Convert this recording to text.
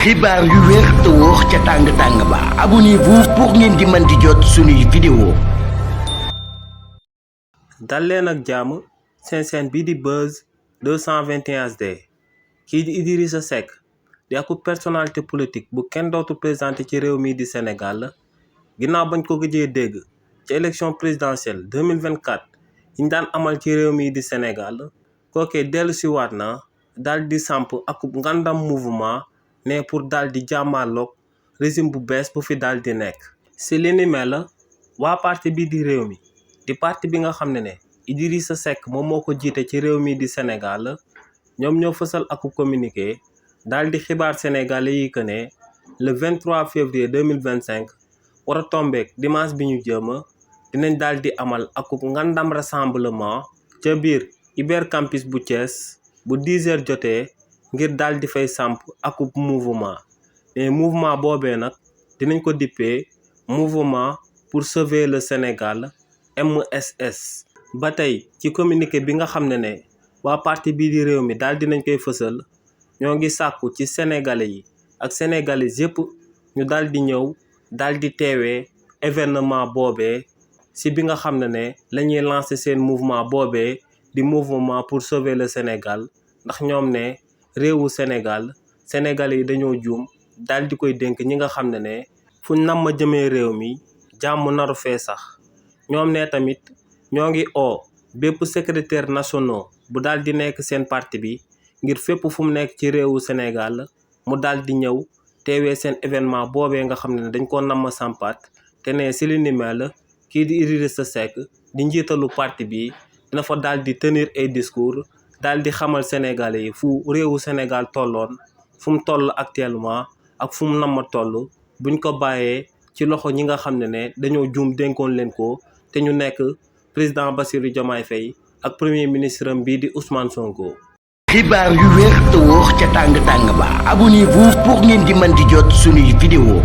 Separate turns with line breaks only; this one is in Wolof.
xibaar yu wér te wóor ca tàng ba abonnez-vous pour ngeen di mën di jot suñuy vidéo.
dal leen ak jàmm seen chaîne bii di Buzz 221 HD kii di Idrissa Seck di ak personnalité politique bu kenn dootu présenté ci réew mi di Sénégal ginnaaw bañ ko gëjee dégg ci élection présidentielle 2024 yi ñu daan amal ci réew mi di Sénégal kookee dellu si waat na daal di samp ak ngandam mouvement ne pour daal di jàmmaarloog régime bu bees bu fi daal di nekk. si li ni mel waa parti bii di réew mi di parti bi nga xam ne Idrissa Seck moom moo ko jiite ci réew mi di Sénégal ñoom ñoo fësal ak communiqué daal di xibaar sénégalais yi que ne le 23 février 2025 war a tombeek dimanche bi ñu jëm dinañ daal di amal ak ngandam rassemblement ca biir Iber Campus bu Thiès bu 10 heures jotee ngir daal di fay samp akub mouvement mais mouvement boobee nag dinañ ko dippee mouvement pour sauver le Sénégal MSS. ba tey ci communiqué bi nga xam ne waa parti bii di réew mi daal dinañ koy fësal ñoo ngi sàkku ci sénégalais yi ak sénégalais yépp ñu daal di ñëw daal di teewee événement boobee si bi nga xam ne la ñuy lancer seen mouvement boobee di mouvement pour sauver le Sénégal ndax ñoom ne réewu Sénégal sénégalais yi dañoo juum daal di koy dénk ñi nga xam ne fu nam ma jëmee réew mi jàmm naru fee sax ñoom ne tamit ñoo ngi oo bépp secrétaire national bu daal di nekk seen parti bi ngir fépp fu mu nekk ci réewu Sénégal mu daal di ñëw teewee seen événement boobee nga xam ne dañ ko nam ma sampaat te ne si li ni mel kii di Idrissa Seck di njiitalu parti bi dina fa daal di tenir ay discours daal di xamal sénégalais yi fu réewu Sénégal tolloon fu mu toll actuellement ak fu mu nam ma toll buñ ko bàyyee ci loxo ñi nga xam ne dañoo juum dénkoon leen ko te ñu nekk président Bassirou Diomaye Faye ak premier ministre am bii di Ousmane Sonko.
xibaar yu wér te wóor ca tàng ba abonnez-vous pour ngeen di mën di jot suñuy vidéo.